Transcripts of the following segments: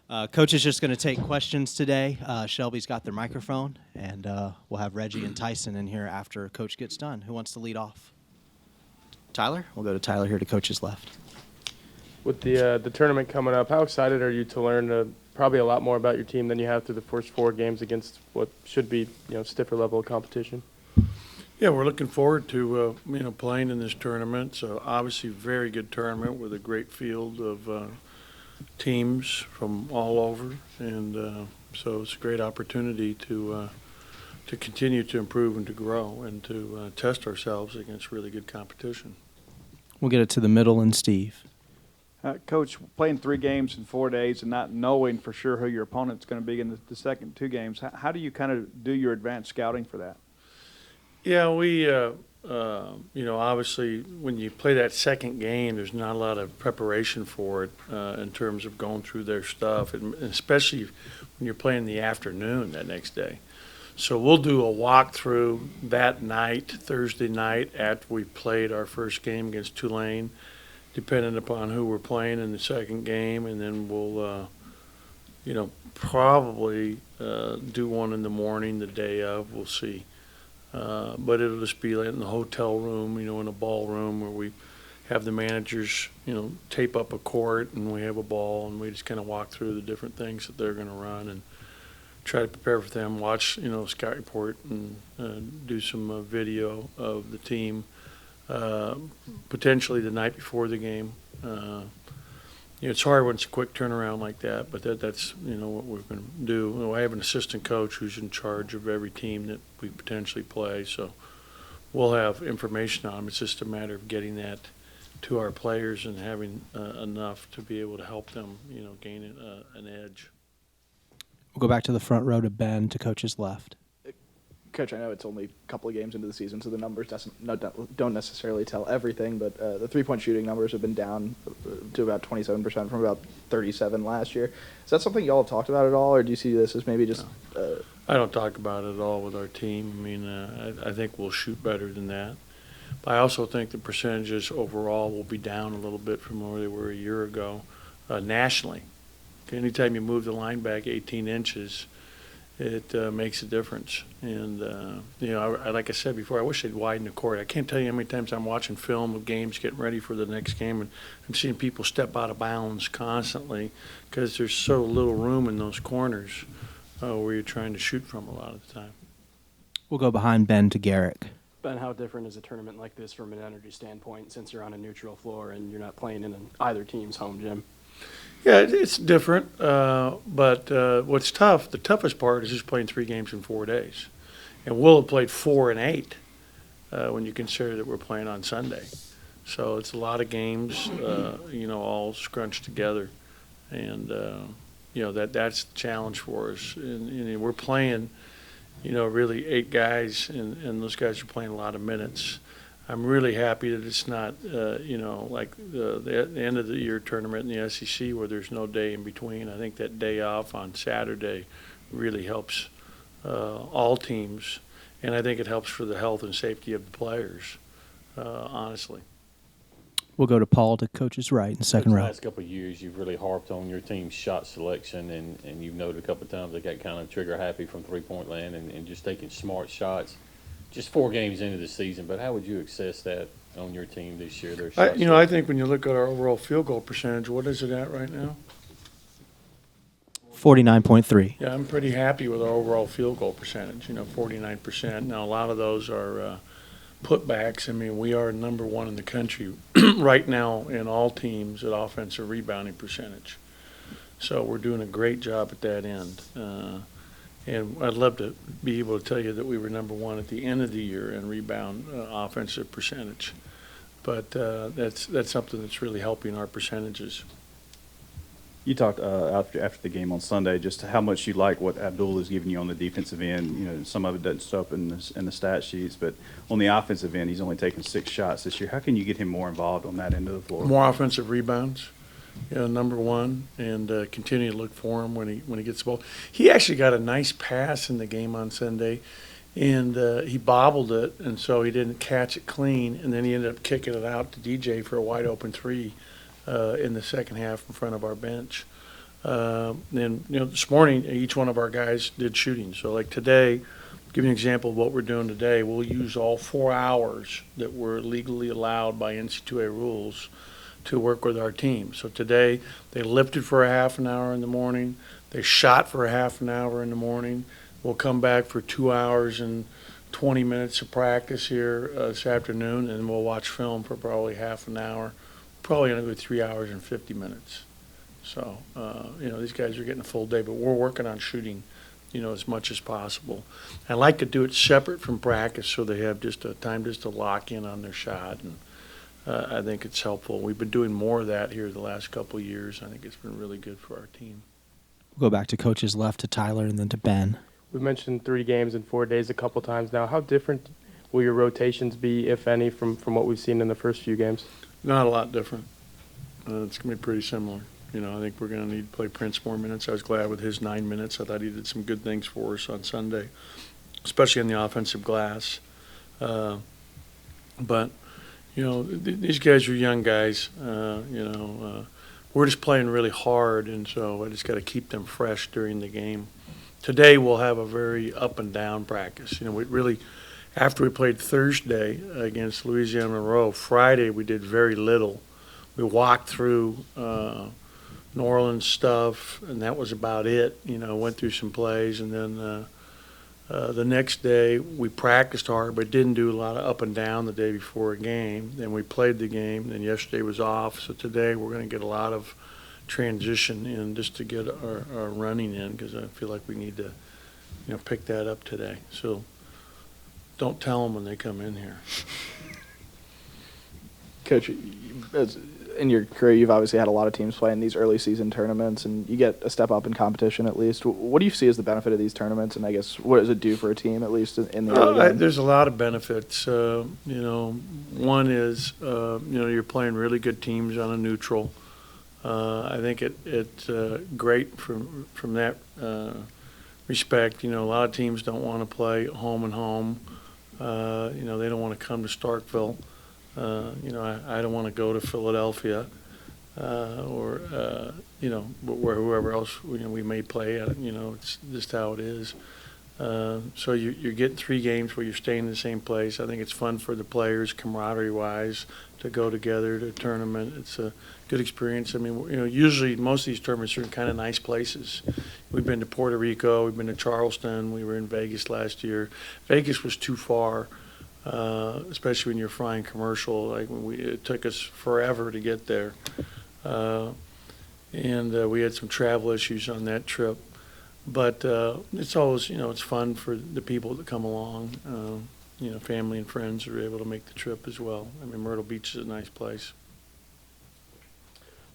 Coach is just going to take questions today. Shelby's got their microphone, and we'll have Reggie and Tyson in here after Coach gets done. Who wants to lead off? Tyler? We'll go to Tyler here to Coach's left. With the tournament coming up, how excited are you to learn probably a lot more about your team than you have through the first 4 games against what should be stiffer level of competition? Yeah, we're looking forward to playing in this tournament. So obviously, very good tournament with a great field of teams from all over, and so it's a great opportunity to continue to improve and to grow and to test ourselves against really good competition. We'll get it to the middle and Steve. Coach, playing 3 games in 4 days and not knowing for sure who your opponent's going to be in the second 2 games, how do you kind of do your advanced scouting for that? Yeah, we, obviously when you play that second game, there's not a lot of preparation for it in terms of going through their stuff, and especially when you're playing in the afternoon that next day. So we'll do a walkthrough that night, Thursday night, after we played our first game against Tulane, depending upon who we're playing in the second game, and then we'll, probably do one in the morning the day of. We'll see. But it'll just be like in the hotel room, in a ballroom where we have the managers, tape up a court and we have a ball and we just kind of walk through the different things that they're going to run and try to prepare for them, watch, scout report and do some video of the team. Potentially the night before the game. It's hard when it's a quick turnaround like that, but that's what we're going to do. I have an assistant coach who's in charge of every team that we potentially play, so we'll have information on them. It's just a matter of getting that to our players and having enough to be able to help them, gain an edge. We'll go back to the front row to Ben to Coach's left. Coach, I know it's only a couple of games into the season, so the numbers don't necessarily tell everything, but the three-point shooting numbers have been down to about 27% from about 37 last year. Is that something y'all have talked about at all, or do you see this as maybe just I don't talk about it at all with our team. I mean, I think we'll shoot better than that. But I also think the percentages overall will be down a little bit from where they were a year ago nationally. Anytime you move the line back 18 inches, it makes a difference. And, like I said before, I wish they'd widen the court. I can't tell you how many times I'm watching film of games getting ready for the next game, and I'm seeing people step out of bounds constantly because there's so little room in those corners where you're trying to shoot from a lot of the time. We'll go behind Ben to Garrick. Ben, how different is a tournament like this from an energy standpoint since you're on a neutral floor and you're not playing in either team's home gym? Yeah, it's different, but what's tough, the toughest part is just playing 3 games in 4 days. And we'll have played 4 and 8 when you consider that we're playing on Sunday. So it's a lot of games, all scrunched together. And, that's the challenge for us. And we're playing, really 8 guys, and those guys are playing a lot of minutes. I'm really happy that it's not, like the end of the year tournament in the SEC where there's no day in between. I think that day off on Saturday really helps all teams, and I think it helps for the health and safety of the players, honestly. We'll go to Paul to Coach's right in second row. The last couple of years, you've really harped on your team's shot selection, and you've noted a couple of times they got kind of trigger happy from three-point land and just taking smart shots. Just 4 games into the season, but how would you assess that on your team this year? I think when you look at our overall field goal percentage, what is it at right now? 49.3. Yeah, I'm pretty happy with our overall field goal percentage, 49%. Now, a lot of those are putbacks. I mean, we are number 1 in the country right now in all teams at offensive rebounding percentage. So we're doing a great job at that end. And I'd love to be able to tell you that we were number 1 at the end of the year in rebound offensive percentage. But that's something that's really helping our percentages. You talked after the game on Sunday just how much you like what Abdul is giving you on the defensive end. Some of it doesn't show up in the stat sheets, but on the offensive end, he's only taken 6 shots this year. How can you get him more involved on that end of the floor? More offensive rebounds. Number 1, and continue to look for him when he gets the ball. He actually got a nice pass in the game on Sunday, and he bobbled it, and so he didn't catch it clean, and then he ended up kicking it out to DJ for a wide open 3 in the second half in front of our bench. And, this morning, each one of our guys did shooting. So like today, give you an example of what we're doing today. We'll use all 4 hours that were legally allowed by NC2A rules to work with our team. So today, they lifted for a half an hour in the morning. They shot for a half an hour in the morning. We'll come back for 2 hours and 20 minutes of practice here this afternoon, and we'll watch film for probably half an hour. Probably going to go 3 hours and 50 minutes. So, these guys are getting a full day, but we're working on shooting, as much as possible. I like to do it separate from practice so they have just a time just to lock in on their shot, and I think it's helpful. We've been doing more of that here the last couple of years. I think it's been really good for our team. We'll go back to coach's left to Tyler and then to Ben. We've mentioned 3 games in 4 days a couple times now. How different will your rotations be, if any, from what we've seen in the first few games? Not a lot different. It's going to be pretty similar. I think we're going to need to play Prince more minutes. I was glad with his 9 minutes. I thought he did some good things for us on Sunday, especially in the offensive glass. But, these guys are young guys. We're just playing really hard, and so I just got to keep them fresh during the game. Today we'll have a very up and down practice. We really, after we played Thursday against Louisiana Monroe, Friday we did very little. We walked through New Orleans stuff, and that was about it. Went through some plays, and then the next day we practiced hard, but didn't do a lot of up and down the day before a game. Then we played the game, and yesterday was off. So today we're going to get a lot of transition in just to get our running in, because I feel like we need to, pick that up today. So don't tell them when they come in here. Coach, in your career, you've obviously had a lot of teams play in these early season tournaments, and you get a step up in competition at least. What do you see as the benefit of these tournaments, and I guess what does it do for a team, at least in the early game? There's a lot of benefits. One is, you're playing really good teams on a neutral. I think it's great from that respect. A lot of teams don't want to play home and home. They don't want to come to Starkville. I don't want to go to Philadelphia or where whoever else we may play at. It's just how it is. So you're getting 3 games where you're staying in the same place. I think it's fun for the players, camaraderie-wise, to go together to a tournament. It's a good experience. I mean, usually most of these tournaments are in kind of nice places. We've been to Puerto Rico. We've been to Charleston. We were in Vegas last year. Vegas was too far. Especially when you're flying commercial, like it took us forever to get there, and we had some travel issues on that trip. But it's always, it's fun for the people that come along. Family and friends are able to make the trip as well. I mean, Myrtle Beach is a nice place.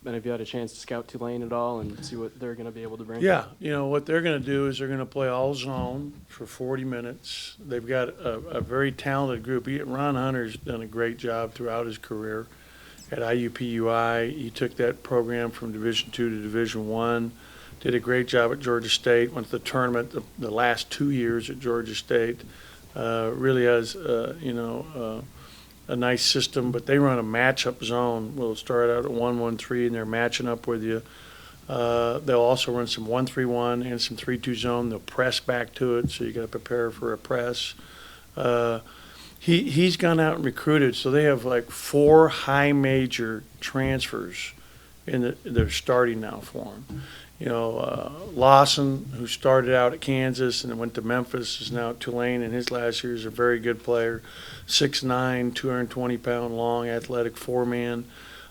Ben, have you had a chance to scout Tulane at all and see what they're going to be able to bring? Yeah, what they're going to do is they're going to play all zone for 40 minutes. They've got a very talented group. Ron Hunter's done a great job throughout his career at IUPUI. He took that program from Division II to Division I, did a great job at Georgia State, went to the tournament the last 2 years at Georgia State. Really has, a nice system, but they run a matchup zone. We'll start out at 1-1-3, and they're matching up with you. They'll also run some 1-3-1 and some 3-2 zone. They'll press back to it, so you got to prepare for a press. He's gone out and recruited, so they have like 4 high major transfers they're starting now for him. Lawson, who started out at Kansas and went to Memphis, is now at Tulane, and his last year is a very good player. 6'9", 220-pound long, athletic 4-man.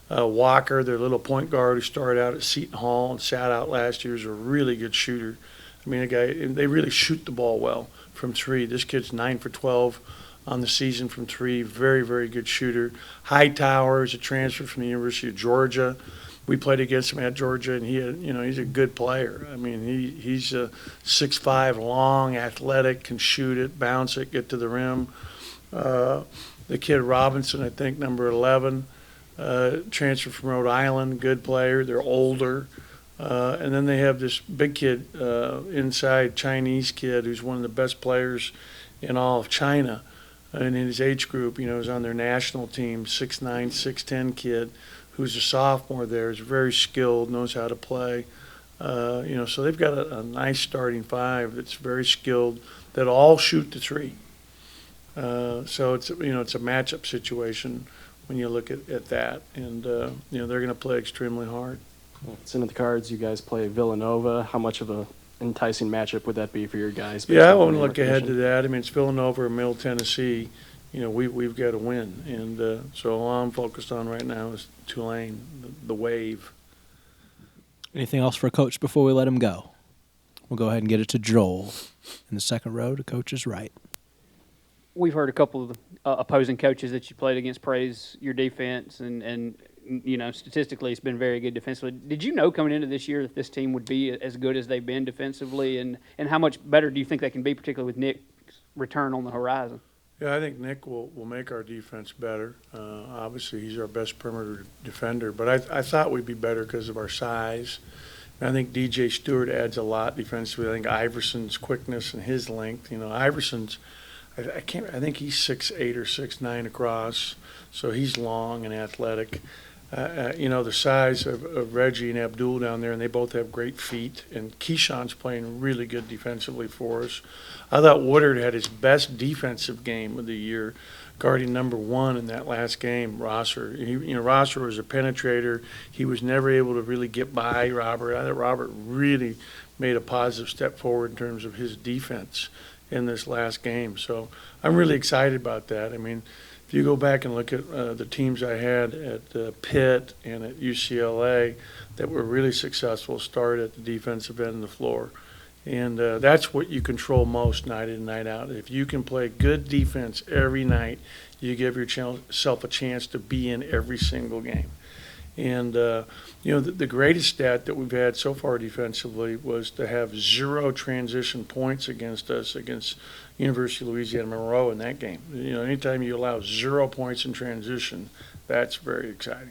Walker, their little point guard who started out at Seton Hall and sat out last year, is a really good shooter. I mean, they really shoot the ball well from 3. This kid's 9 for 12 on the season from 3. Very, very good shooter. Hightower is a transfer from the University of Georgia. We played against him at Georgia, and he's a good player. I mean, he's a 6'5", long, athletic, can shoot it, bounce it, get to the rim. The kid Robinson, I think, number 11, transferred from Rhode Island, good player. They're older. And then they have this big kid inside, Chinese kid, who's one of the best players in all of China. And in his age group, is on their national team, 6'9", 6'10" kid, who's a sophomore there, is very skilled, knows how to play. So they've got a nice starting five that's very skilled, that all shoot the three. So it's a matchup situation when you look at that, and they're going to play extremely hard. It's in the cards. You guys play Villanova. How much of a enticing matchup would that be for your guys? based Yeah, I on wouldn't the look ahead to recognition? that. I mean, it's Villanova or Middle Tennessee. We've got to win, and so all I'm focused on right now is Tulane, the wave. Anything else for Coach before we let him go? We'll go ahead and get it to Joel in the second row to Coach's right. We've heard a couple of opposing coaches that you played against praise your defense, and statistically it's been very good defensively. Did you know coming into this year that this team would be as good as they've been defensively, and how much better do you think they can be, particularly with Nick's return on the horizon? Yeah, I think Nick will make our defense better. Obviously, he's our best perimeter defender, but I thought we'd be better because of our size. And I think DJ Stewart adds a lot defensively. I think Iverson's quickness and his length. Iverson's, I think he's 6'8" or 6'9" across, so he's long and athletic. The size of Reggie and Abdul down there, and they both have great feet. And Keyshawn's playing really good defensively for us. I thought Woodard had his best defensive game of the year, guarding number one in that last game, Rosser. Rosser was a penetrator. He was never able to really get by Robert. I thought Robert really made a positive step forward in terms of his defense in this last game. So I'm really excited about that. I mean, if you go back and look at the teams I had at Pitt and at UCLA that were really successful, start at the defensive end of the floor. And that's what you control most night in and night out. If you can play good defense every night, you give yourself a chance to be in every single game. And, the greatest stat that we've had so far defensively was to have 0 transition points against us, against University of Louisiana Monroe in that game. Anytime you allow 0 points in transition, that's very exciting.